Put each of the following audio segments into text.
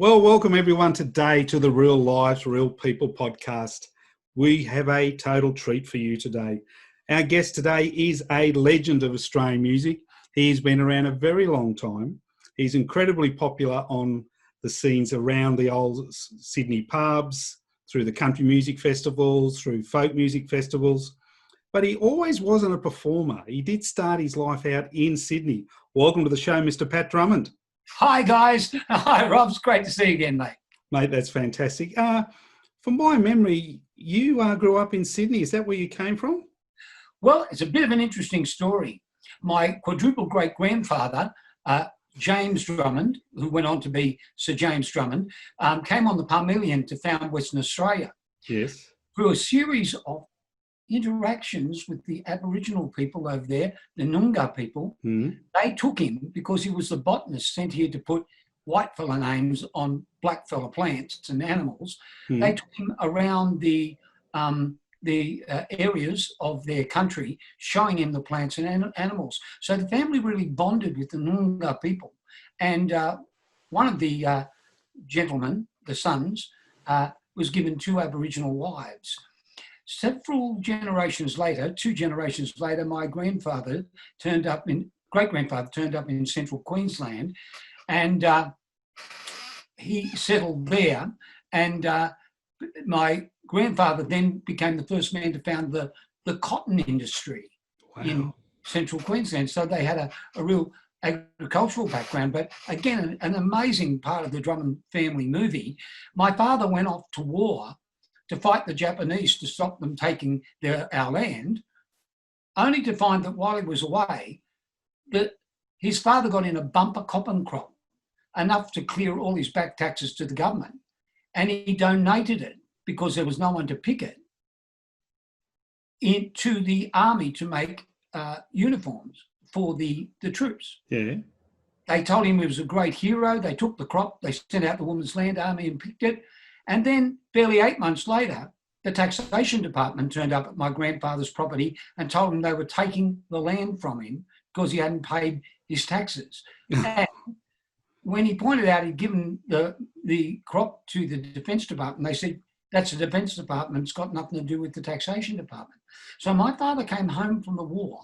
Well, welcome everyone today to the Real Lives, Real People podcast. We have a total treat for you today. Our guest today is a legend of Australian music. He's been around a very long time. He's incredibly popular on the scenes around the old Sydney pubs, through the country music festivals, through folk music festivals. But he always wasn't a performer. He did start his life out in Sydney. Welcome to the show, Mr. Pat Drummond. Hi, guys. Hi, Rob. It's great to see you again, mate. Mate, that's fantastic. From my memory, you grew up in Sydney. Is that where you came from? Well, it's a bit of an interesting story. My quadruple great-grandfather, James Drummond, who went on to be Sir James Drummond, came on the Parmelian to found Western Australia. Yes. Through a series of interactions with the Aboriginal people over there, the Noongar people, they took him because he was the botanist sent here to put whitefella names on blackfella plants and animals. They took him around the areas of their country, showing him the plants and animals. So the family really bonded with the Noongar people. And one of the gentlemen, the sons, was given 2 Aboriginal wives. Several generations later, 2 generations later, my great-grandfather turned up in central Queensland, and he settled there. And my grandfather then became the first man to found the cotton industry in central Queensland. So they had a real agricultural background, but again, an amazing part of the Drummond family movie. My father went off to war to fight the Japanese to stop them taking our land, only to find that while he was away, that his father got in a bumper cotton crop, enough to clear all his back taxes to the government, and he donated it, because there was no one to pick it, into the army to make uniforms for the troops. Yeah. They told him he was a great hero. They took the crop, they sent out the Women's Land Army and picked it. And then barely 8 months later, the taxation department turned up at my grandfather's property and told him they were taking the land from him because he hadn't paid his taxes. And when he pointed out he'd given the crop to the Defence Department, they said, that's the Defence Department, it's got nothing to do with the taxation department. So my father came home from the war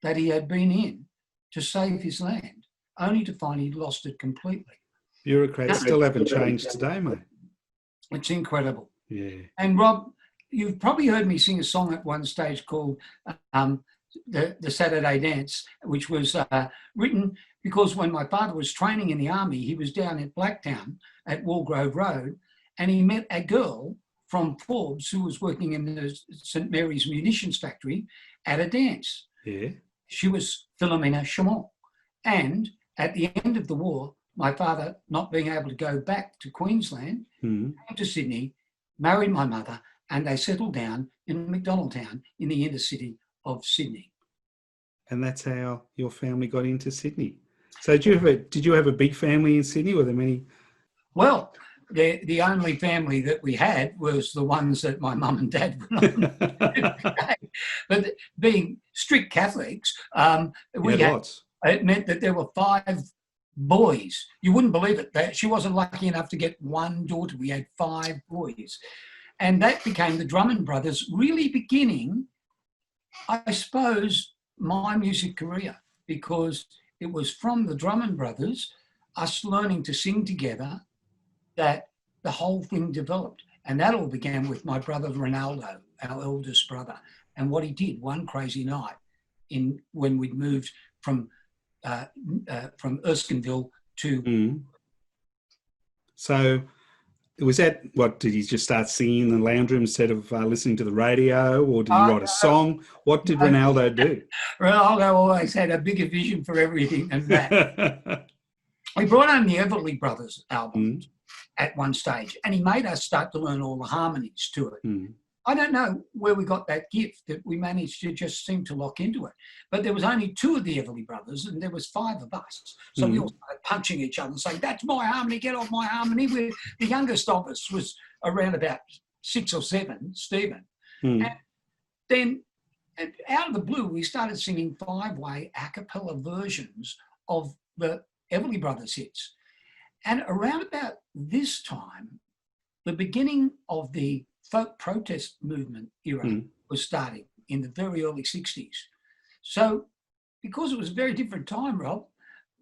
that he had been in to save his land, only to find he'd lost it completely. Bureaucrats still haven't changed today, mate. It's incredible. Yeah. And Rob, you've probably heard me sing a song at one stage called the Saturday Dance, which was written because when my father was training in the army, he was down at Blacktown at Walgrove Road, and he met a girl from Forbes who was working in the St Mary's munitions factory at a dance. Yeah. She was Philomena Chamon. And at the end of the war, my father, not being able to go back to Queensland, came to Sydney, married my mother, and they settled down in McDonaldtown in the inner city of Sydney. And that's how your family got into Sydney. So did you have a big family in Sydney? Were there many? Well, the only family that we had was the ones that my mum and dad were on. But being strict Catholics, it meant that there were 5 boys. You wouldn't believe it. She wasn't lucky enough to get 1 daughter. We had 5 boys. And that became the Drummond brothers, really beginning, I suppose, my music career, because it was from the Drummond brothers, us learning to sing together, that the whole thing developed. And that all began with my brother Ronaldo, our eldest brother, and what he did one crazy night when we'd moved from Erskineville to... So was that, did he just start singing in the lounge room instead of listening to the radio, or did he write a song? What did Ronaldo do? Ronaldo always had a bigger vision for everything than that. We brought home the Everly Brothers albums at one stage, and he made us start to learn all the harmonies to it. I don't know where we got that gift, that we managed to just seem to lock into it. But there was only 2 of the Everly Brothers, and there was 5 of us. So we all started punching each other and saying, that's my harmony, get off my harmony. The youngest of us was around about 6 or 7, Stephen. And then out of the blue, we started singing 5-way a cappella versions of the Everly Brothers hits. And around about this time, the beginning of the folk protest movement era was starting in the very early 60s. So because it was a very different time, Rob,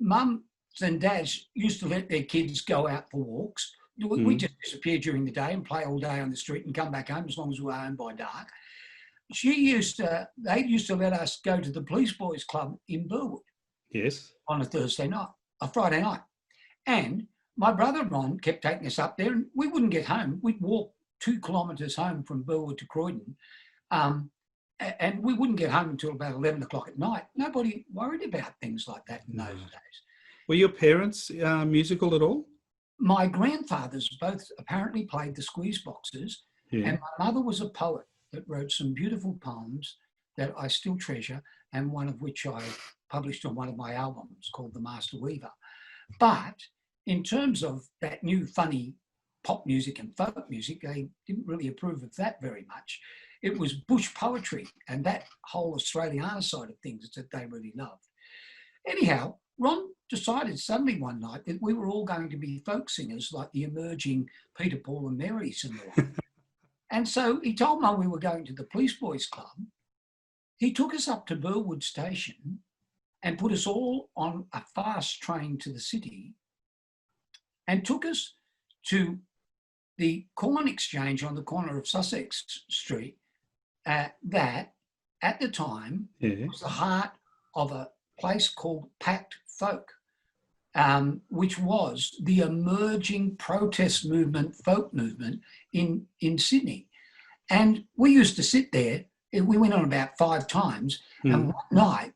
mums and dads used to let their kids go out for walks. We just disappear during the day and play all day on the street and come back home as long as we were home by dark. They used to let us go to the Police Boys Club in Burwood. Yes. On a Friday night. And my brother Ron kept taking us up there, and we wouldn't get home. We'd walk 2 kilometres home from Burwood to Croydon. And we wouldn't get home until about 11 o'clock at night. Nobody worried about things like that in those days. Were your parents musical at all? My grandfathers both apparently played the squeeze boxes, and my mother was a poet that wrote some beautiful poems that I still treasure, and one of which I published on one of my albums called The Master Weaver. But in terms of that new funny pop music and folk music, they didn't really approve of that very much. It was bush poetry and that whole Australiana side of things that they really loved. Anyhow, Ron decided suddenly one night that we were all going to be folk singers like the emerging Peter, Paul and Marys and the like. And so he told Mum we were going to the Police Boys Club. He took us up to Burwood Station and put us all on a fast train to the city and took us to the Corn Exchange on the corner of Sussex Street that at the time was the heart of a place called Packed Folk, which was the emerging protest movement, folk movement in Sydney. And we used to sit there. We went on about 5 times. And one night,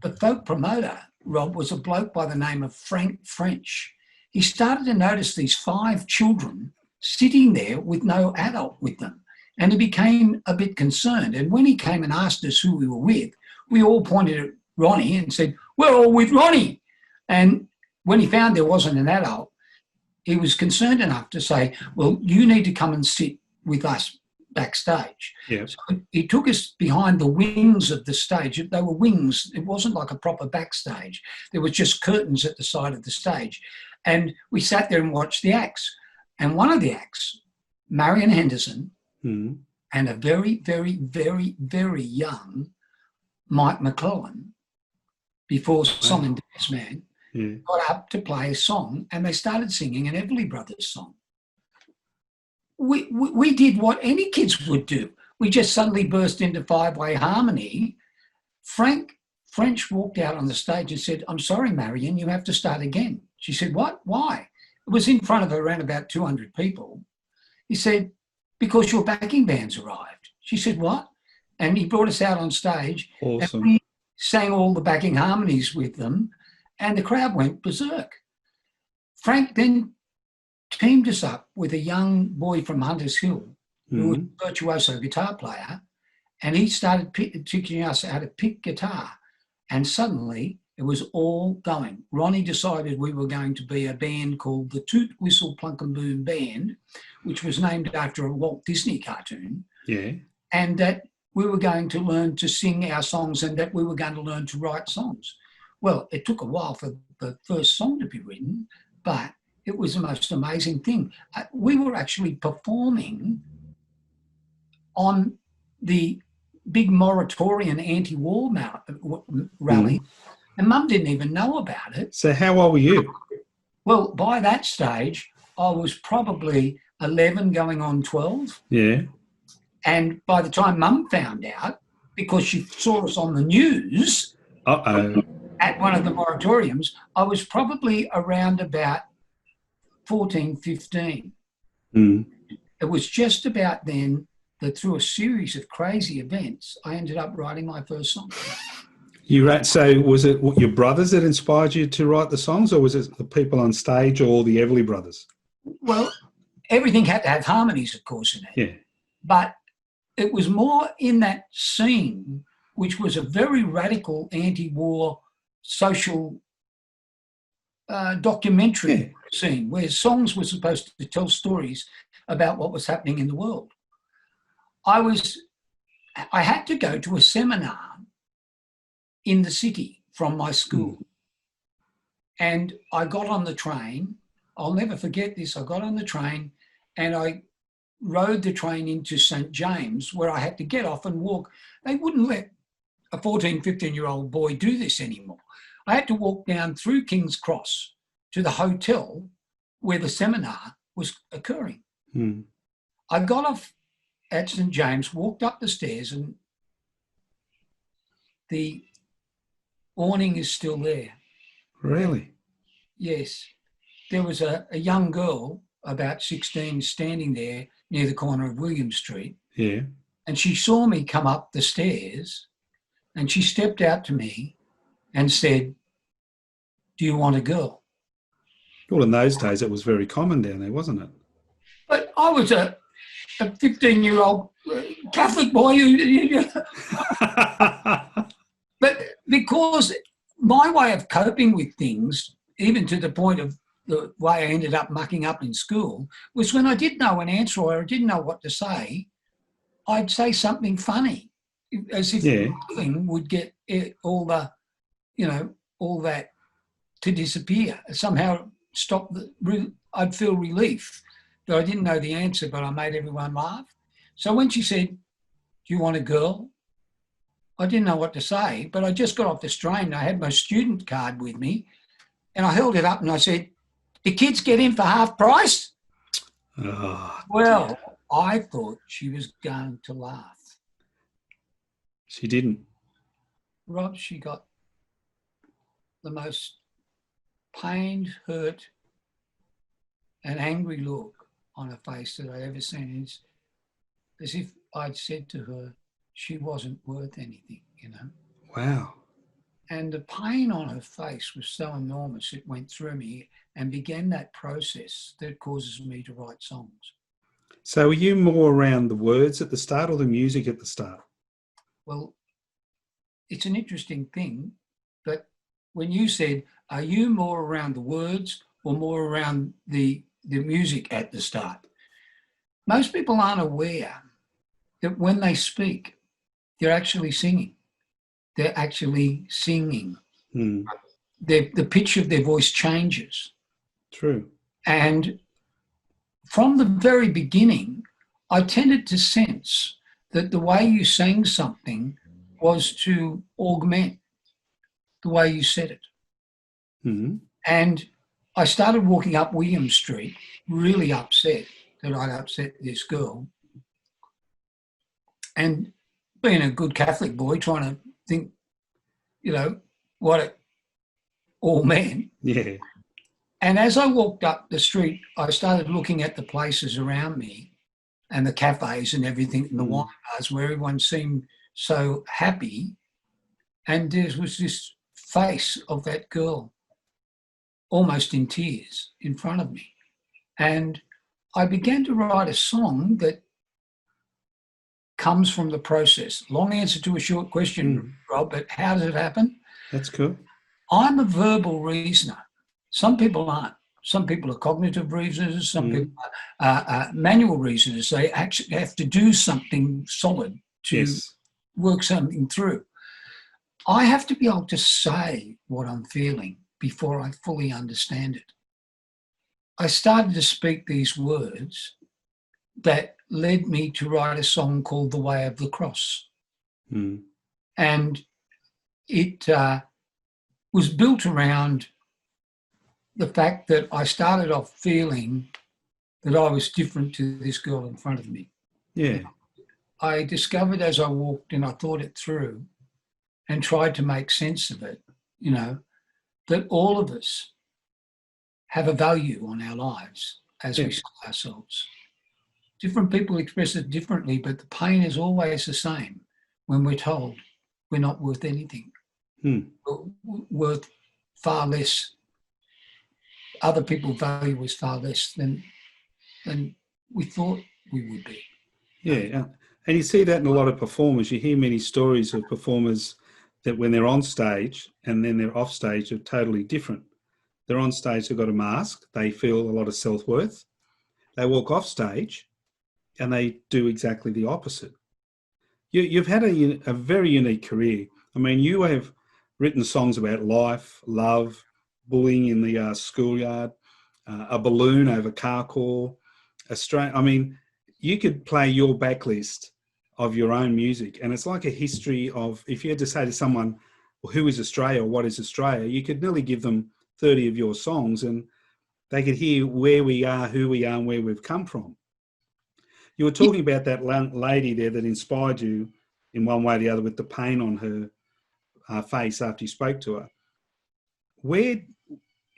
the folk promoter, Rob, was a bloke by the name of Frank French. He started to notice these 5 children sitting there with no adult with them. And he became a bit concerned. And when he came and asked us who we were with, we all pointed at Ronnie and said, "We're all with Ronnie." And when he found there wasn't an adult, he was concerned enough to say, "Well, you need to come and sit with us backstage." Yeah. So he took us behind the wings of the stage. They were wings. It wasn't like a proper backstage. There were just curtains at the side of the stage. And we sat there and watched the acts. And one of the acts, Marion Henderson, and a very, very, very, very young Mike McClellan, before Song and Dance Man, got up to play a song, and they started singing an Everly Brothers song. We did what any kids would do. We just suddenly burst into 5-way harmony. Frank French walked out on the stage and said, "I'm sorry, Marion, you have to start again." She said, "What? Why?" It was in front of around about 200 people. He said, "Because your backing band's arrived." She said, "What?" And he brought us out on stage. Awesome. And we sang all the backing harmonies with them, and the crowd went berserk. Frank then teamed us up with a young boy from Hunters Hill who was a virtuoso guitar player, and he started teaching us how to pick guitar. And suddenly it was all going. Ronnie decided we were going to be a band called the Toot Whistle Plunk and Boom Band, which was named after a Walt Disney cartoon. Yeah. And that we were going to learn to sing our songs and that we were going to learn to write songs. Well, it took a while for the first song to be written, but it was the most amazing thing. We were actually performing on the big Moratorian anti-war rally, and Mum didn't even know about it. So how old were you? Well, by that stage, I was probably 11 going on 12. Yeah. And by the time Mum found out, because she saw us on the news at one of the moratoriums, I was probably around about 14, 15. It was just about then that through a series of crazy events, I ended up writing my first song. So was it your brothers that inspired you to write the songs, or was it the people on stage or the Everly Brothers? Well, everything had to have harmonies, of course, in it. Yeah. But it was more in that scene, which was a very radical anti-war social documentary scene, where songs were supposed to tell stories about what was happening in the world. I had to go to a seminar in the city from my school. And I got on the train I'll never forget this. I got on the train and I rode the train into St. James, where I had to get off and walk. They wouldn't let a 14, 15-year-old boy do this anymore. I had to walk down through King's Cross to the hotel where the seminar was occurring. I got off at St. James, walked up the stairs, and the awning is still there. Really? Yes. There was a young girl, about 16, standing there near the corner of William Street. Yeah. And she saw me come up the stairs and she stepped out to me and said, "Do you want a girl?" Well, in those days, it was very common down there, wasn't it? But I was a 15-year-old Catholic boy who, but because my way of coping with things, even to the point of the way I ended up mucking up in school, was when I didn't know an answer or I didn't know what to say, I'd say something funny, as if nothing would get all the, all that to disappear. Somehow stop I'd feel relief that I didn't know the answer, but I made everyone laugh. So when she said, "Do you want a girl?" I didn't know what to say, but I just got off this train and I had my student card with me and I held it up and I said, "Do kids get in for half price?" Oh, well, dear. I thought she was going to laugh. She didn't. Rob, she got the most pained, hurt and angry look on her face that I'd ever seen. It's as if I'd said to her, she wasn't worth anything, Wow. And the pain on her face was so enormous, it went through me and began that process that causes me to write songs. So were you more around the words at the start or the music at the start? Well, it's an interesting thing, but when you said, are you more around the words or more around the music at the start? Most people aren't aware that when they speak, they're actually singing. They're actually singing. The pitch of their voice changes. True. And from the very beginning, I tended to sense that the way you sang something was to augment the way you said it. And I started walking up William Street, really upset that I'd upset this girl. And being a good Catholic boy, trying to think, what it all meant. Yeah. And as I walked up the street, I started looking at the places around me and the cafes and everything and the wine bars where everyone seemed so happy. And there was this face of that girl almost in tears in front of me. And I began to write a song that comes from the process. Long answer to a short question, Rob, but how does it happen? That's cool. I'm a verbal reasoner. Some people aren't. Some people are cognitive reasoners. Some people are manual reasoners. They actually have to do something solid to work something through. I have to be able to say what I'm feeling before I fully understand it. I started to speak these words that led me to write a song called The Way of the Cross. And it was built around the fact that I started off feeling that I was different to this girl in front of me. Yeah. I discovered as I walked and I thought it through and tried to make sense of it, that all of us have a value on our lives as we see ourselves. Different people express it differently, but the pain is always the same when we're told we're not worth anything. We're worth far less. Other people value us far less than we thought we would be. Yeah. And you see that in a lot of performers. You hear many stories of performers that when they're on stage and then they're off stage are totally different. They're on stage, they've got a mask, they feel a lot of self-worth. They walk off stage and they do exactly the opposite. You've had a very unique career. I mean, you have written songs about life, love, bullying in the schoolyard, a balloon over Carcoar, Australia. I mean, you could play your backlist of your own music, and it's like a history of, if you had to say to someone, well, who is Australia or what is Australia, you could nearly give them 30 of your songs and they could hear where we are, who we are, and where we've come from. You were talking about that lady there that inspired you in one way or the other with the pain on her face after you spoke to her. Where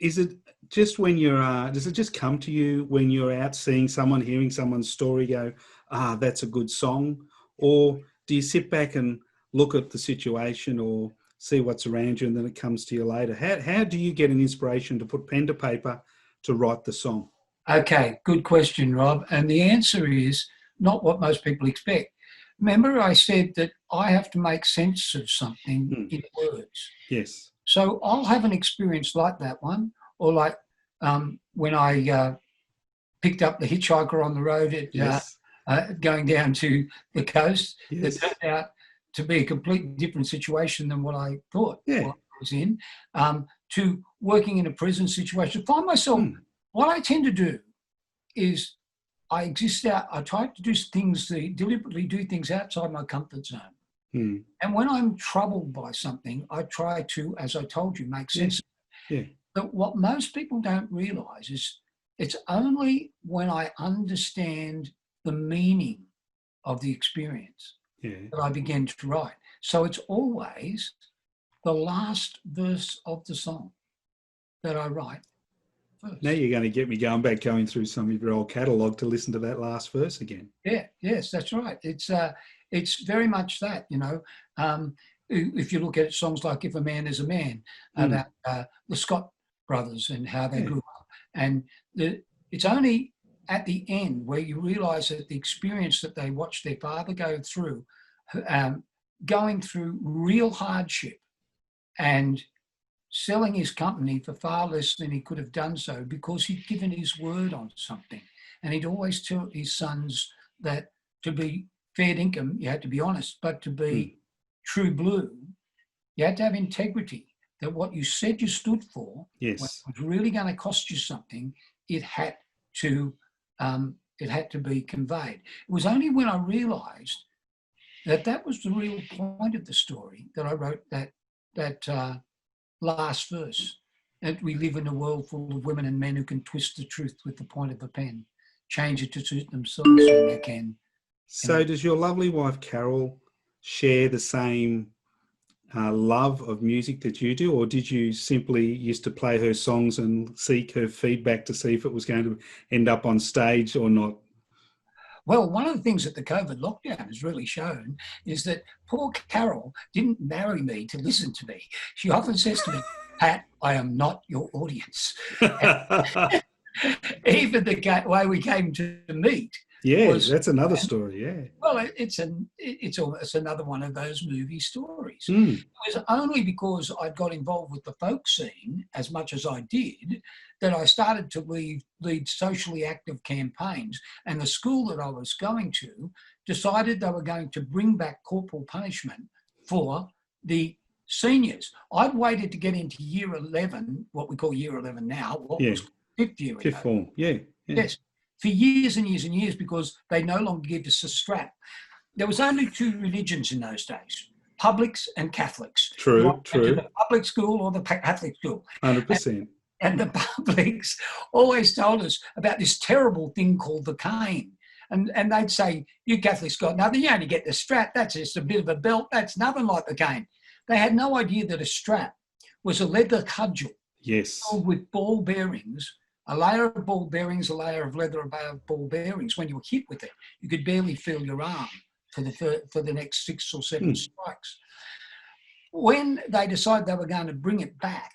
is it just when you're, does it just come to you when you're out seeing someone, hearing someone's story, go, that's a good song? Or do you sit back and look at the situation or see what's around you and then it comes to you later? How do you get an inspiration to put pen to paper to write the song? Okay, good question, Rob. And the answer is not what most people expect. Remember I said that I have to make sense of something in words. Yes. So I'll have an experience like that one, or like when I picked up the hitchhiker on the road at going down to the coast. Yes. That turned out to be a completely different situation than what I thought I was in, to working in a prison situation. I find myself, what I tend to do is I try to do things, deliberately do things outside my comfort zone. And when I'm troubled by something, I try to, as I told you, make sense of it. But what most people don't realise is it's only when I understand the meaning of the experience that I begin to write. So it's always the last verse of the song that I write first. Now you're going to get me going through some of your old catalogue to listen to that last verse again. Yes, that's right. It's very much that, you know. If you look at songs like If a Man Is a Man, about the Scott brothers and how they grew up. And it's only at the end where you realise that the experience that they watched their father go through, going through real hardship and selling his company for far less than he could have done so because he'd given his word on something. And he'd always tell his sons that to be fair income, you had to be honest, but to be true blue, you had to have integrity, that what you said you stood for, when it was really going to cost you something, it had to be conveyed. It was only when I realised that was the real point of the story that I wrote that last verse, that we live in a world full of women and men who can twist the truth with the point of a pen, change it to suit themselves when they can. So does your lovely wife, Carol, share the same love of music that you do, or did you simply used to play her songs and seek her feedback to see if it was going to end up on stage or not? Well, one of the things that the COVID lockdown has really shown is that poor Carol didn't marry me to listen to me. She often says to me, Pat, I am not your audience. Even the way we came to meet. Yeah, that's another story, yeah. Well, it's almost another one of those movie stories. It was only because I got involved with the folk scene as much as I did that I started to lead socially active campaigns. And the school that I was going to decided they were going to bring back corporal punishment for the seniors. I'd waited to get into year 11, what we call year 11 now, what was fifth year. Fifth form, Yes. For years and years and years, because they no longer give us a strap. There was only two religions in those days, publics and Catholics. True. The public school or the Catholic school. 100%. And the publics always told us about this terrible thing called the cane. And they'd say, you Catholics got nothing, you only get the strap, that's just a bit of a belt, that's nothing like the cane. They had no idea that a strap was a leather cudgel filled with ball bearings, a layer of ball bearings, a layer of leather above ball bearings. When you were hit with it, you could barely feel your arm for the next 6 or 7 strikes. When they decided they were going to bring it back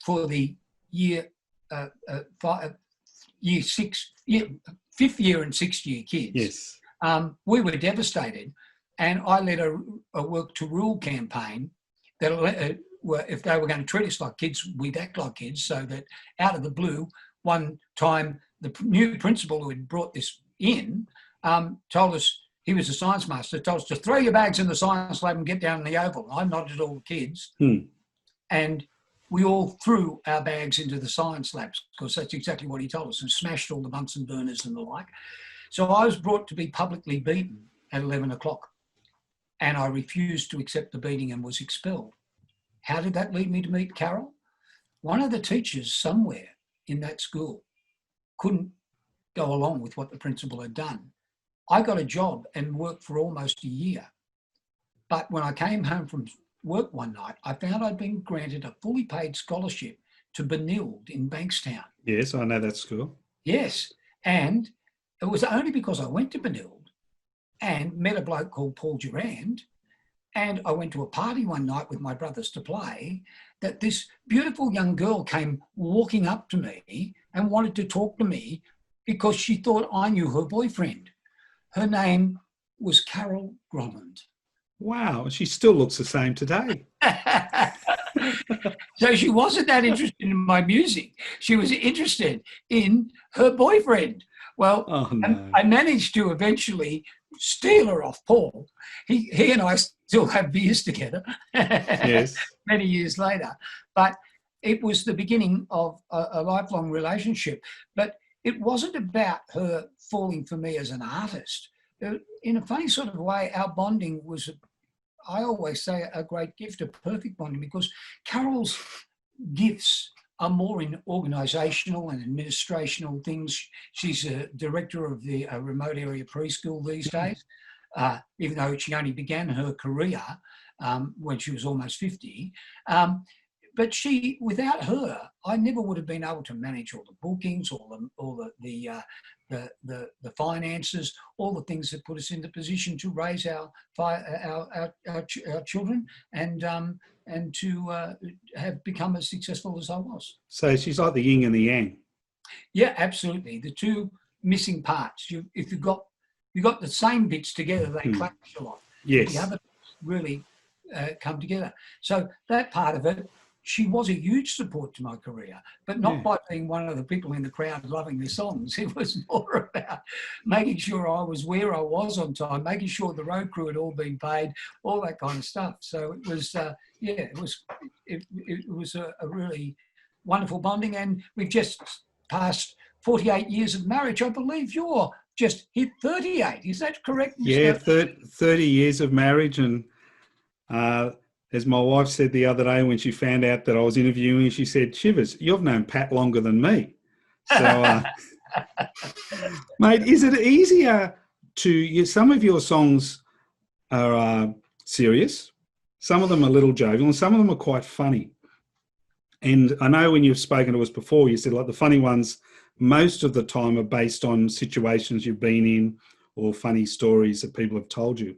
for the fifth year and sixth year kids, we were devastated. And I led a work to rule campaign that if they were going to treat us like kids, we'd act like kids, so that out of the blue, one time the new principal who had brought this in told us, he was a science master, told us to throw your bags in the science lab and get down in the oval. I nodded all the kids. And we all threw our bags into the science labs, because that's exactly what he told us, and smashed all the Bunsen burners and the like. So I was brought to be publicly beaten at 11 o'clock, and I refused to accept the beating and was expelled. How did that lead me to meet Carol? One of the teachers somewhere in that school couldn't go along with what the principal had done. I got a job and worked for almost a year. But when I came home from work one night, I found I'd been granted a fully paid scholarship to Benilde in Bankstown. Yes, I know that school. Yes. And it was only because I went to Benilde and met a bloke called Paul Durand, and I went to a party one night with my brothers to play, that this beautiful young girl came walking up to me and wanted to talk to me because she thought I knew her boyfriend. Her name was Carol Drummond. Wow, she still looks the same today. So she wasn't that interested in my music. She was interested in her boyfriend. Well, Oh, no. I managed to eventually steal her off Paul. He and I still have beers together. Yes. Many years later. But it was the beginning of a lifelong relationship. But it wasn't about her falling for me as an artist. In a funny sort of way, our bonding was, I always say, a great gift, a perfect bonding, because Carol's gifts are more in organisational and administrational things. She's a director of the remote area preschool these days, even though she only began her career when she was almost 50. But she, without her, I never would have been able to manage all the bookings, all the finances, all the things that put us in the position to raise our children and to have become as successful as I was. So she's like the yin and the yang. Yeah, absolutely. The two missing parts. If you got the same bits together, they clash a lot. Yes. The other bits really come together. So that part of it, she was a huge support to my career, but not by being one of the people in the crowd loving the songs. It was more about making sure I was where I was on time, making sure the road crew had all been paid, all that kind of stuff. So it was, it was a really wonderful bonding, and we've just passed 48 years of marriage. I believe you're just hit 38. Is that correct, Mr.? Yeah, 30 years of marriage, and as my wife said the other day when she found out that I was interviewing, she said, "Shivers, you've known Pat longer than me." So, mate, is it easier some of your songs are serious, some of them are a little jovial, and some of them are quite funny. And I know when you've spoken to us before, you said like the funny ones most of the time are based on situations you've been in or funny stories that people have told you.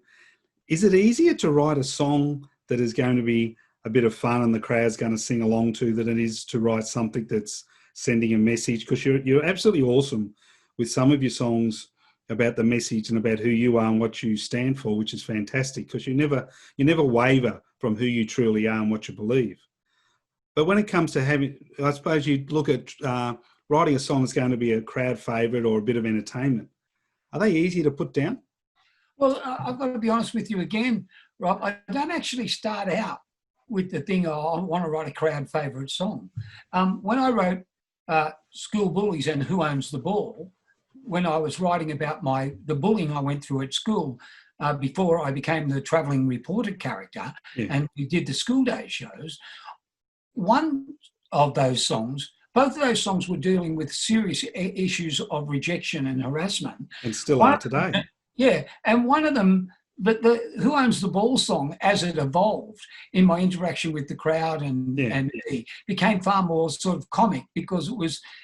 Is it easier to write a song that is going to be a bit of fun and the crowd's going to sing along to than it is to write something that's sending a message? Because you're absolutely awesome with some of your songs about the message and about who you are and what you stand for, which is fantastic, because you never waver from who you truly are and what you believe. But when it comes to having, I suppose you look at writing a song that's going to be a crowd favourite or a bit of entertainment. Are they easy to put down? Well, I've got to be honest with you again, Rob. I don't actually start out with the thing, oh, I want to write a crowd favourite song. When I wrote School Bullies and Who Owns the Ball, when I was writing about the bullying I went through at school before I became the travelling reporter character, and we did the school day shows, one of those songs, both of those songs were dealing with serious issues of rejection and harassment. And still are today. Yeah, and one of them, but the Who Owns the Ball song, as it evolved in my interaction with the crowd and me, became far more sort of comic, because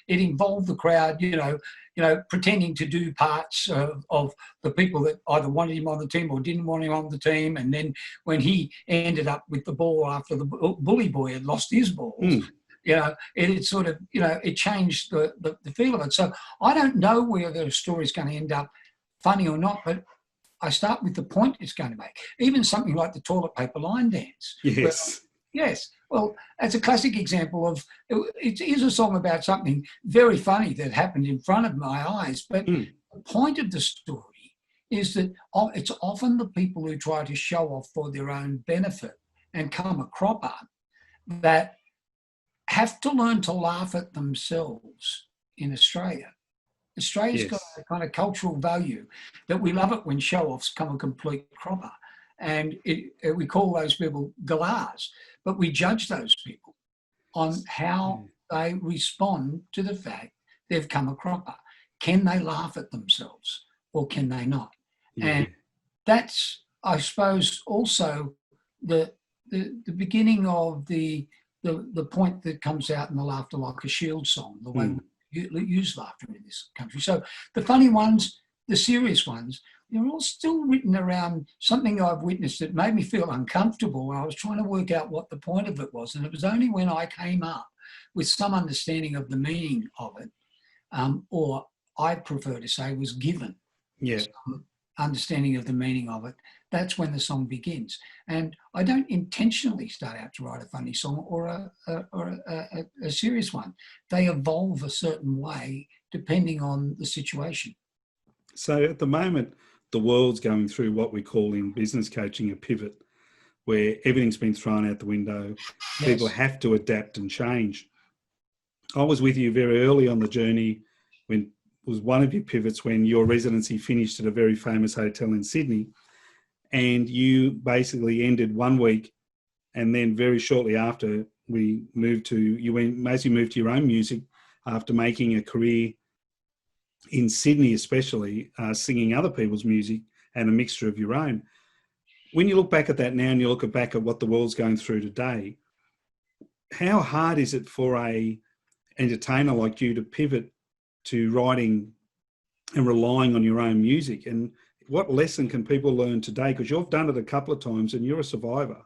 it involved the crowd, you know, pretending to do parts of the people that either wanted him on the team or didn't want him on the team. And then when he ended up with the ball after the bully boy had lost his balls, you know, it sort of, you know, it changed the feel of it. So I don't know where the story's going to end up, funny or not, but I start with the point it's going to make. Even something like the toilet paper line dance. Yes. Yes. Well, that's a classic example of, it is a song about something very funny that happened in front of my eyes. But the point of the story is that it's often the people who try to show off for their own benefit and come a cropper that have to learn to laugh at themselves in Australia. Australia's got Yes. a kind of cultural value that we love it when show-offs come a complete cropper. And we call those people galahs, but we judge those people on how they respond to the fact they've come a cropper. Can they laugh at themselves or can they not? Yeah. And that's, I suppose, also the beginning of the point that comes out in the Laughter Like a Shield song, the way we use laughter in this country. So the funny ones, the serious ones, they're all still written around something I've witnessed that made me feel uncomfortable. I was trying to work out what the point of it was. And it was only when I came up with some understanding of the meaning of it, or I prefer to say was given some understanding of the meaning of it, that's when the song begins. And I don't intentionally start out to write a funny song or a serious one. They evolve a certain way depending on the situation. So at the moment, the world's going through what we call in business coaching a pivot, where everything's been thrown out the window. Yes. People have to adapt and change. I was with you very early on the journey when was one of your pivots when your residency finished at a very famous hotel in Sydney, and you basically ended 1 week, and then very shortly after we moved to, you went basically moved to your own music after making a career in Sydney, especially singing other people's music and a mixture of your own. When you look back at that now and you look back at what the world's going through today, how hard is it for a entertainer like you to pivot to writing and relying on your own music? And what lesson can people learn today? Because you've done it a couple of times and you're a survivor.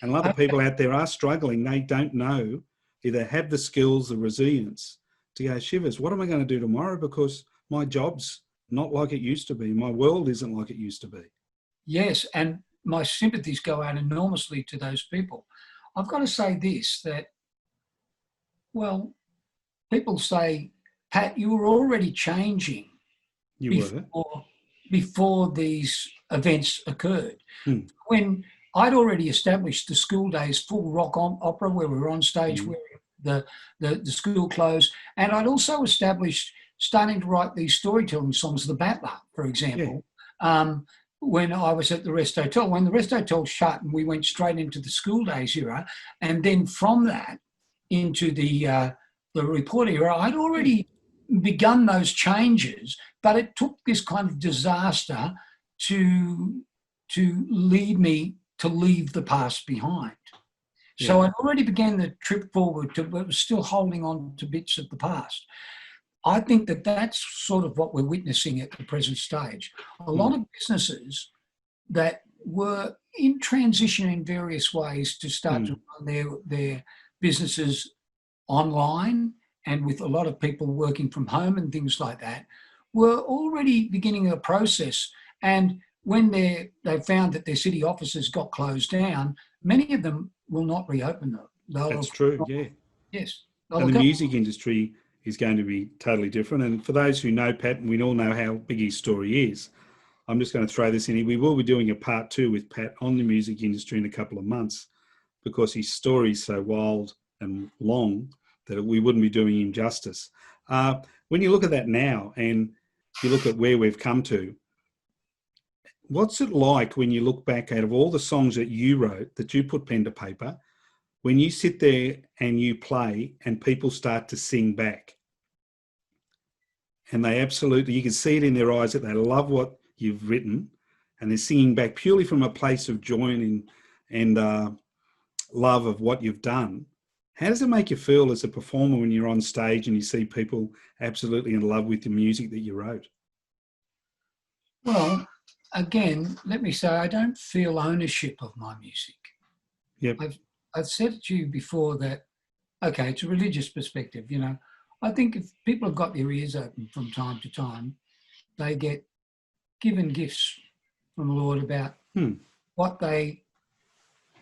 And a lot of people out there are struggling. They don't know, either have the skills, the resilience to go, shivers, what am I going to do tomorrow? Because my job's not like it used to be. My world isn't like it used to be. Yes, and my sympathies go out enormously to those people. I've got to say this, that, well, people say, Pat, you were already changing before these events occurred. When I'd already established the school days full rock opera where we were on stage where the school closed, and I'd also established starting to write these storytelling songs, The Battler, for example, when I was at the Rest Hotel. When the Rest Hotel shut and we went straight into the school days era, and then from that into the report era, I'd already begun those changes, but it took this kind of disaster to lead me to leave the past behind. So I'd already began the trip forward, but was still holding on to bits of the past. I think that that's sort of what we're witnessing at the present stage. A lot of businesses that were in transition in various ways to start to run their businesses online and with a lot of people working from home and things like that, were already beginning a process. And when they found that their city offices got closed down, many of them will not reopen them. That's true, Yes. And the music industry is going to be totally different. And for those who know Pat, and we all know how big his story is, I'm just going to throw this in here. We will be doing a part 2 with Pat on the music industry in a couple of months because his story is so wild and long that we wouldn't be doing him justice. When you look at that now and you look at where we've come to, what's it like when you look back out of all the songs that you wrote, that you put pen to paper, when you sit there and you play and people start to sing back? And they absolutely, you can see it in their eyes that they love what you've written and they're singing back purely from a place of joy and love of what you've done. How does it make you feel as a performer when you're on stage and you see people absolutely in love with the music that you wrote? Well, again, let me say, I don't feel ownership of my music. Yep. I've said to you before that, okay, it's a religious perspective, you know. I think if people have got their ears open from time to time, they get given gifts from the Lord about what they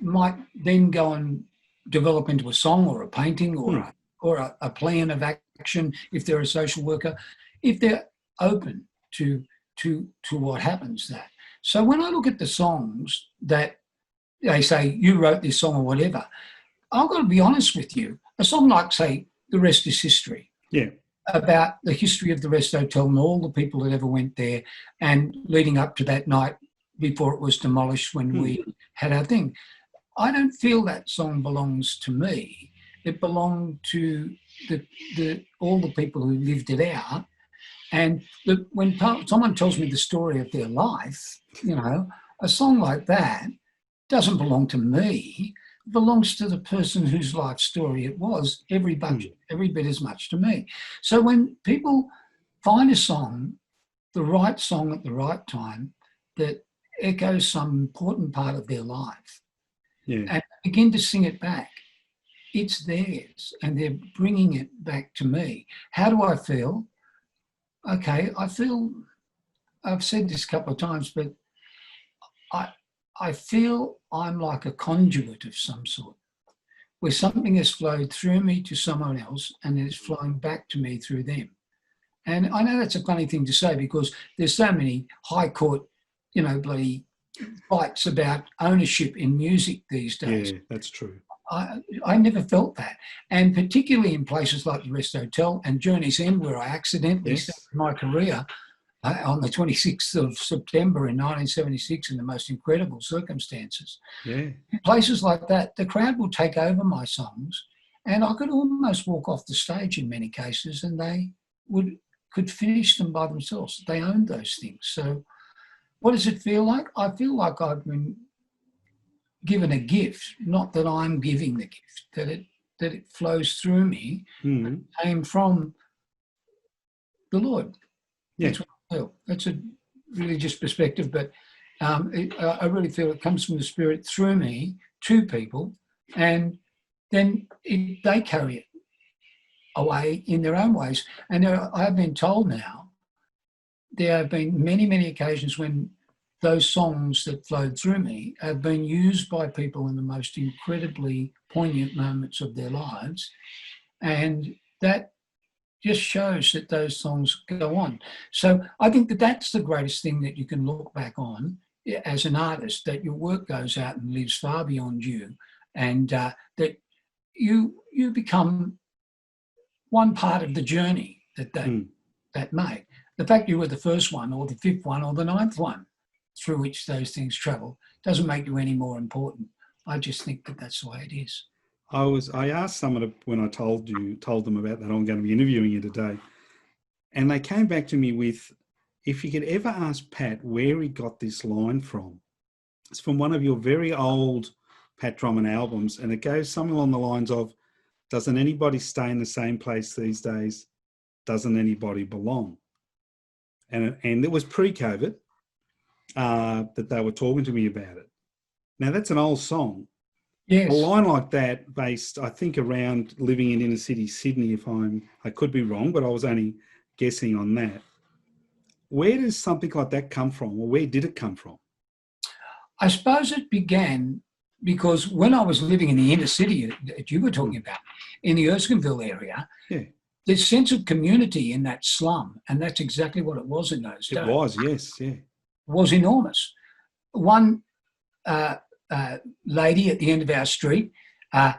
might then go and develop into a song or a painting or a plan of action if they're a social worker, if they're open to what happens that. So when I look at the songs that they say, you wrote this song or whatever, I've got to be honest with you, a song like, say, The Rest is History. Yeah. About the history of the Rest Hotel and all the people that ever went there, and leading up to that night before it was demolished when we had our thing. I don't feel that song belongs to me. It belonged to all the people who lived it out. And when someone tells me the story of their life, you know, a song like that doesn't belong to me. It belongs to the person whose life story it was, every bit as much to me. So when people find a song, the right song at the right time, that echoes some important part of their life, and begin to sing it back, it's theirs, and they're bringing it back to me. How do I feel? Okay, I feel, I've said this a couple of times, but I feel I'm like a conduit of some sort, where something has flowed through me to someone else and it's flowing back to me through them. And I know that's a funny thing to say, because there's so many high court, you know, bloody fights about ownership in music these days. Yeah, that's true. I never felt that. And particularly in places like the Rest Hotel and Journey's End, where I accidentally started my career on the 26th of September in 1976 in the most incredible circumstances. Yeah. In places like that, the crowd will take over my songs, and I could almost walk off the stage in many cases, and they could finish them by themselves. They owned those things. So what does it feel like? I feel like I've been given a gift, not that I'm giving the gift, that it flows through me, came from the Lord. Yeah. That's what I feel. That's a religious perspective, but I really feel it comes from the Spirit through me to people, and then they carry it away in their own ways. And I've been told now, there have been many, many occasions when those songs that flowed through me have been used by people in the most incredibly poignant moments of their lives. And that just shows that those songs go on. So I think that that's the greatest thing that you can look back on as an artist, that your work goes out and lives far beyond you, and that you become one part of the journey that made. The fact you were the first one or the fifth one or the ninth one through which those things travel doesn't make you any more important. I just think that that's the way it is. I asked someone when I told them about that I'm going to be interviewing you today, and they came back to me with, if you could ever ask Pat where he got this line from, it's from one of your very old Pat Drummond albums, and it goes something along the lines of, doesn't anybody stay in the same place these days? Doesn't anybody belong? And it was pre-COVID that they were talking to me about it. Now, that's an old song. Yes. A line like that, based, I think, around living in inner city Sydney, I could be wrong, but I was only guessing on that. Where does something like that come from, or where did it come from? I suppose it began because when I was living in the inner city that you were talking about, in the Erskineville area, the sense of community in that slum, and that's exactly what it was in those days. It was, yes, yeah. Was enormous. One lady at the end of our street,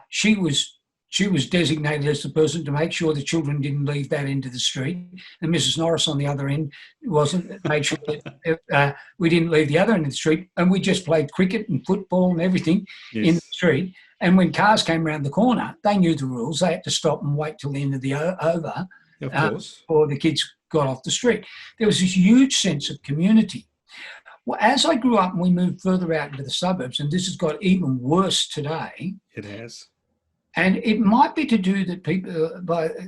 she was designated as the person to make sure the children didn't leave that end of the street, and Mrs. Norris on the other end made sure that we didn't leave the other end of the street, and we just played cricket and football and everything in the street. And when cars came around the corner, they knew the rules. They had to stop and wait till the end of the over before the kids got off the street. There was this huge sense of community. Well, as I grew up and we moved further out into the suburbs, and this has got even worse today. It has. And it might be to do that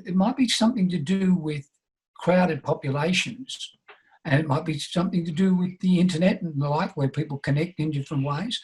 it might be something to do with crowded populations, and it might be something to do with the internet and the like, where people connect in different ways.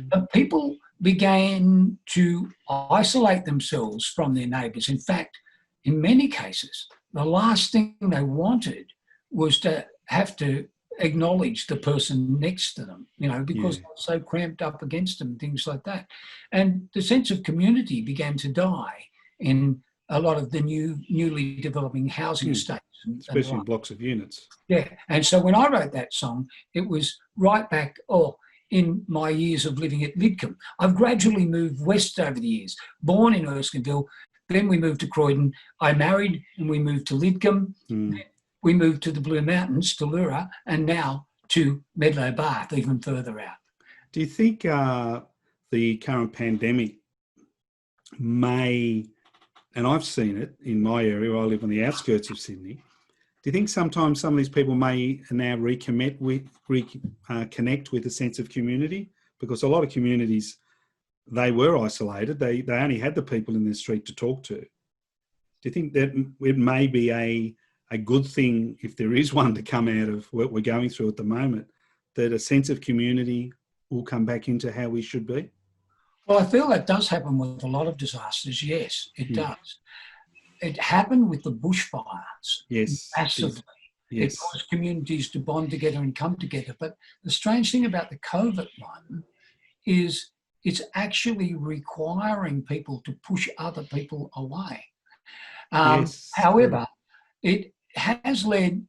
But people began to isolate themselves from their neighbours. In fact, in many cases, the last thing they wanted was to have to acknowledge the person next to them, because they're so cramped up against them, things like that. And the sense of community began to die in a lot of the newly developing housing estates. Especially in blocks of units. Yeah. And so when I wrote that song, it was right back in my years of living at Lidcombe. I've gradually moved west over the years, born in Erskineville, Then we moved to Croydon. I married and we moved to Lidcombe. Mm. We moved to the Blue Mountains, to Lura, and now to Medlow Bath, even further out. Do you think the current pandemic may, and I've seen it in my area, I live on the outskirts of Sydney, do you think sometimes some of these people may now connect with a sense of community? Because a lot of communities, they were isolated. They only had the people in the street to talk to. Do you think that it may be a good thing, if there is one to come out of what we're going through at the moment, that a sense of community will come back into how we should be? Well, I feel that does happen with a lot of disasters. Yes, it does. It happened with the bushfires. Yes. Massively. Yes. It caused communities to bond together and come together. But the strange thing about the COVID one is it's actually requiring people to push other people away. Yes. However, it has led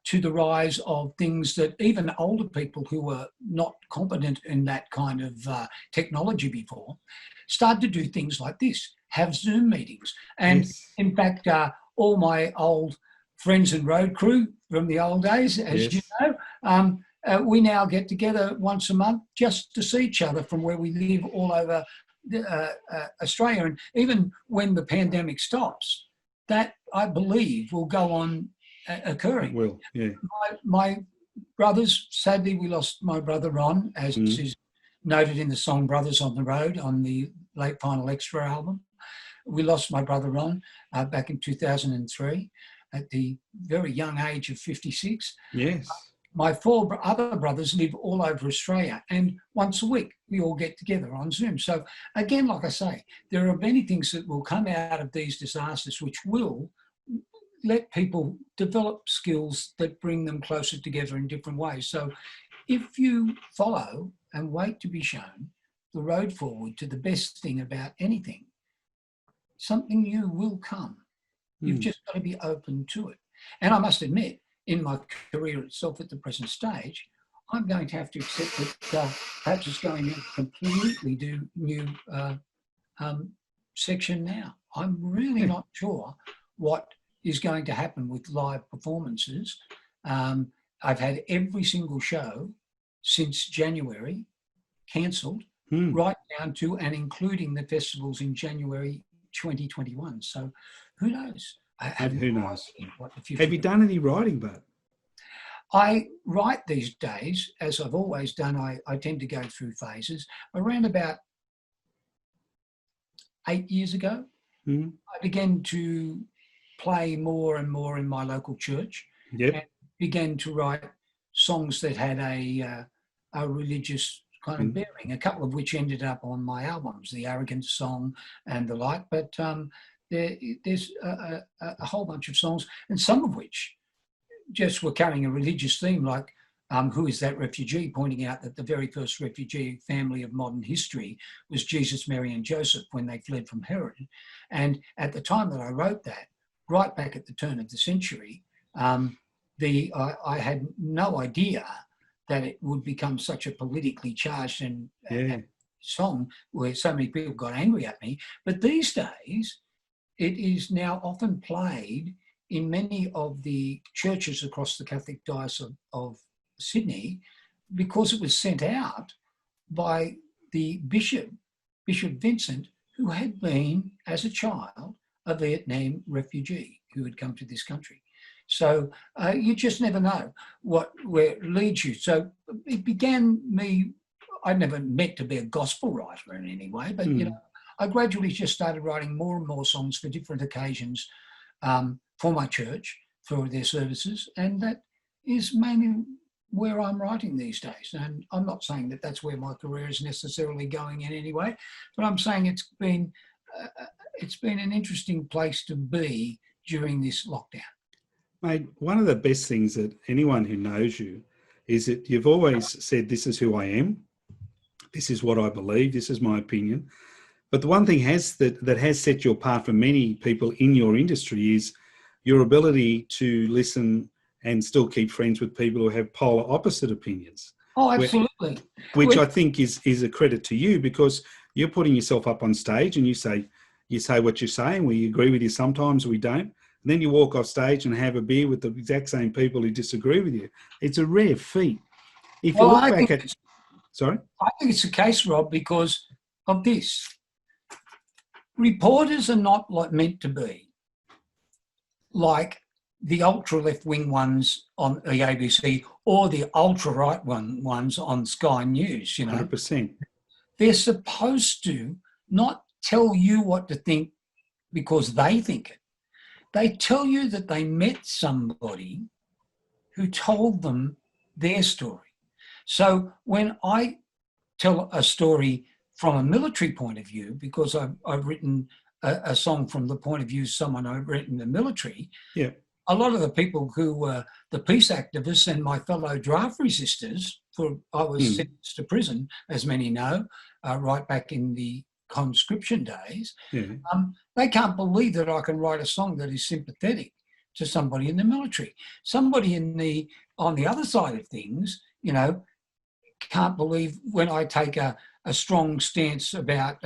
to the rise of things that even older people who were not competent in that kind of technology before started to do things like this, have Zoom meetings. And in fact, all my old friends and road crew from the old days, as you know, we now get together once a month just to see each other from where we live all over Australia. And even when the pandemic stops, that, I believe, will go on occurring. It will, yeah. My brothers, sadly, we lost my brother Ron, as is noted in the song Brothers on the Road on the late Final Extra album. We lost my brother Ron back in 2003 at the very young age of 56. Yes. My four other brothers live all over Australia, and once a week we all get together on Zoom. So again, like I say, there are many things that will come out of these disasters which will let people develop skills that bring them closer together in different ways. So if you follow and wait to be shown the road forward to the best thing about anything, something new will come. You've just got to be open to it. And I must admit, in my career itself at the present stage, I'm going to have to accept that perhaps it's going to completely do new section now. I'm really not sure what is going to happen with live performances. I've had every single show since January cancelled, right down to and including the festivals in January 2021. So who knows? Who knows? What the future Have you done any writing, Bud? I write these days, as I've always done. I tend to go through phases. Around about 8 years ago, I began to play more and more in my local church. And began to write songs that had a religious kind of bearing, a couple of which ended up on my albums, The Arrogant Song and the like. But there's a whole bunch of songs, and some of which just were carrying a religious theme, like Who Is That Refugee?, pointing out that the very first refugee family of modern history was Jesus, Mary and Joseph when they fled from Herod. And at the time that I wrote that, right back at the turn of the century, I had no idea that it would become such a politically charged and song where so many people got angry at me. But these days, it is now often played in many of the churches across the Catholic Diocese of Sydney because it was sent out by the Bishop Vincent, who had been, as a child, a Vietnam refugee who had come to this country. So you just never know where it leads you. So it began me, I never meant to be a gospel writer in any way, but you know, I gradually just started writing more and more songs for different occasions for my church, for their services, and that is mainly where I'm writing these days. And I'm not saying that that's where my career is necessarily going in any way, but I'm saying it's been an interesting place to be during this lockdown. Mate, one of the best things that anyone who knows you is that you've always said, this is who I am, this is what I believe, this is my opinion. But the one thing that has set you apart from many people in your industry is your ability to listen and still keep friends with people who have polar opposite opinions. Oh, absolutely. Which I think is a credit to you, because you're putting yourself up on stage and you say, you say what you say, and we agree with you sometimes, we don't. And then you walk off stage and have a beer with the exact same people who disagree with you. It's a rare feat. If you Well, look back at... Sorry? I think it's the case, Rob, because of this. Reporters are not like meant to be like the ultra left-wing ones on the ABC or the ultra right-wing ones on Sky News, 100%. They're supposed to not tell you what to think because they think it. They tell you that they met somebody who told them their story. So when I tell a story from a military point of view, because I've written a song from the point of view of someone I've written in the military, yeah, a lot of the people who were the peace activists and my fellow draft resistors, I was sentenced to prison, as many know, right back in the conscription days, they can't believe that I can write a song that is sympathetic to somebody in the military. Somebody on the other side of things, can't believe when I take a strong stance about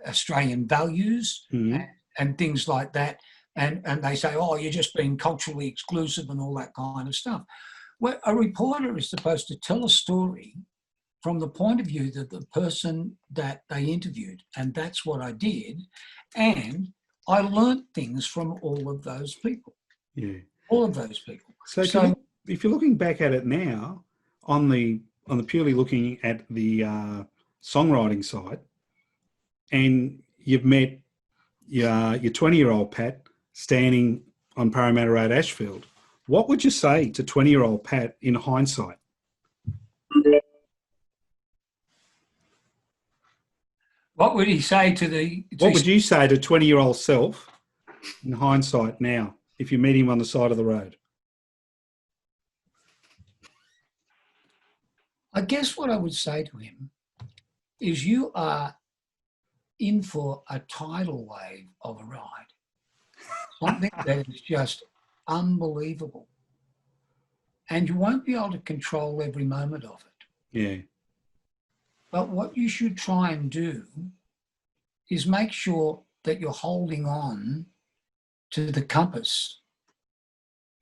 Australian values and things like that. And they say, oh, you're just being culturally exclusive and all that kind of stuff. Well, a reporter is supposed to tell a story from the point of view that the person that they interviewed, and that's what I did. And I learnt things from all of those people. Yeah. All of those people. So if you're looking back at it now, on the purely looking at the songwriting side, and you've met your 20-year-old Pat standing on Parramatta Road, Ashfield, what would you say to 20-year-old Pat in hindsight? What would he say to the... What would you say to 20-year-old self in hindsight now, if you meet him on the side of the road? I guess what I would say to him is you are in for a tidal wave of a ride. Something that is just unbelievable. And you won't be able to control every moment of it. Yeah. But what you should try and do is make sure that you're holding on to the compass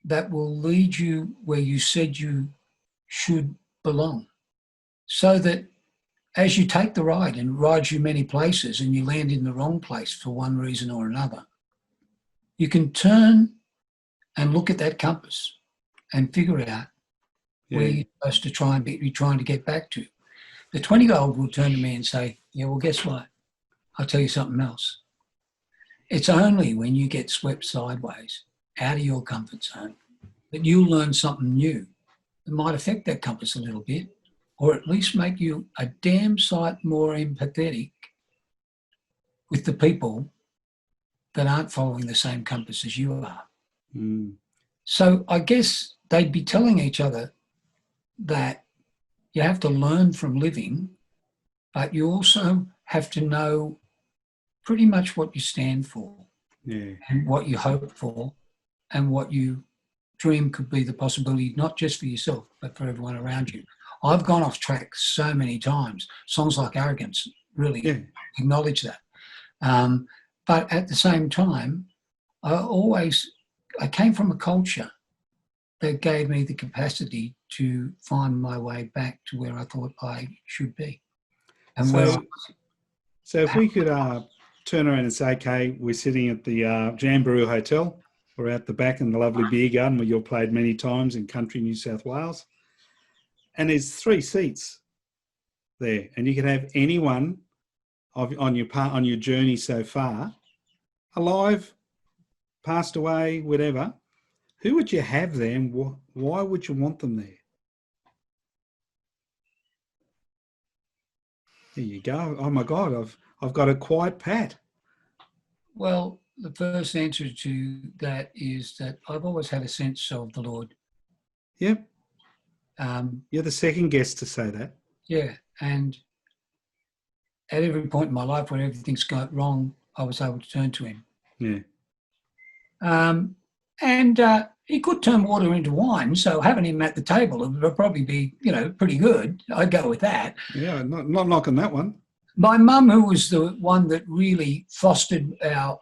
that will lead you where you said you should belong. So that as you take the ride and rides you many places and you land in the wrong place for one reason or another, you can turn and look at that compass and figure out where you're supposed to try and be trying to get back to. The 20-year-old will turn to me and say, yeah, well, guess what? I'll tell you something else. It's only when you get swept sideways out of your comfort zone that you'll learn something new that might affect that compass a little bit, or at least make you a damn sight more empathetic with the people that aren't following the same compass as you are. So I guess they'd be telling each other that you have to learn from living, but you also have to know pretty much what you stand for and what you hope for and what you dream could be the possibility, not just for yourself, but for everyone around you. I've gone off track so many times. Songs like Arrogance really acknowledge that. But at the same time, I came from a culture that gave me the capacity to find my way back to where I thought I should be. And so if we could turn around and say, okay, we're sitting at the Jamboree Hotel. We're out the back in the lovely beer garden where you've played many times in country New South Wales. And there's 3 seats there, and you can have anyone on your journey so far, alive, passed away, whatever. Who would you have there, and why would you want them there? There you go. Oh my God, I've got a quiet Pat. Well, the first answer to that is that I've always had a sense of the Lord. Yep. You're the second guest to say that. Yeah, and at every point in my life when everything's gone wrong, I was able to turn to him. Yeah. And he could turn water into wine, so having him at the table would probably be, pretty good. I'd go with that. Yeah, not knocking that one. My mum, who was the one that really fostered our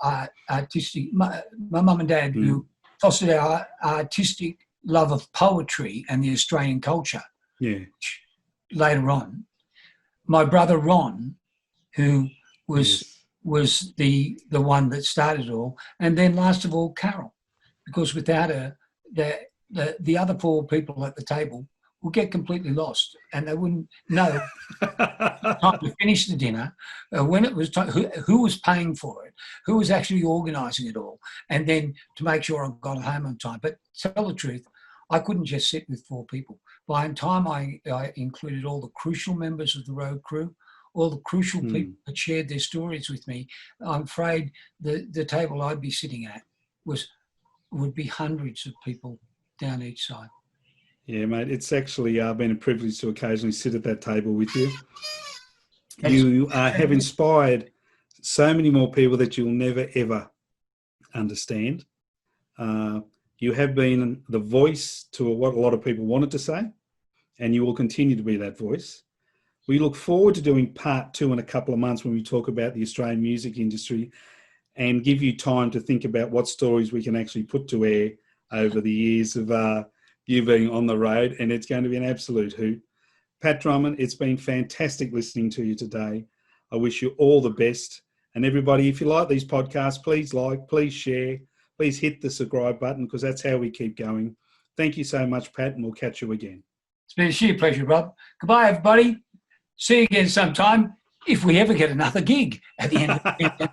artistic, my mum and dad, who fostered our artistic love of poetry and the Australian culture. Yeah. Later on, my brother Ron, who was the one that started it all, and then last of all Carol, because without her, the other four people at the table would get completely lost, and they wouldn't know time to finish the dinner, when it was time, who was paying for it, who was actually organising it all, and then to make sure I got home on time. But to tell the truth, I couldn't just sit with four people. By the time I included all the crucial members of the road crew, all the crucial people that shared their stories with me, I'm afraid the table I'd be sitting at would be hundreds of people down each side. Yeah, mate, it's actually been a privilege to occasionally sit at that table with you. You have inspired so many more people that you'll never, ever understand. You have been the voice to what a lot of people wanted to say, and you will continue to be that voice. We look forward to doing part 2 in a couple of months when we talk about the Australian music industry and give you time to think about what stories we can actually put to air over the years of you being on the road, and it's going to be an absolute hoot. Pat Drummond, it's been fantastic listening to you today. I wish you all the best. And everybody, if you like these podcasts, please like, please share, please hit the subscribe button, because that's how we keep going. Thank you so much, Pat, and we'll catch you again. It's been a sheer pleasure, Rob. Goodbye, everybody. See you again sometime, if we ever get another gig at the end of the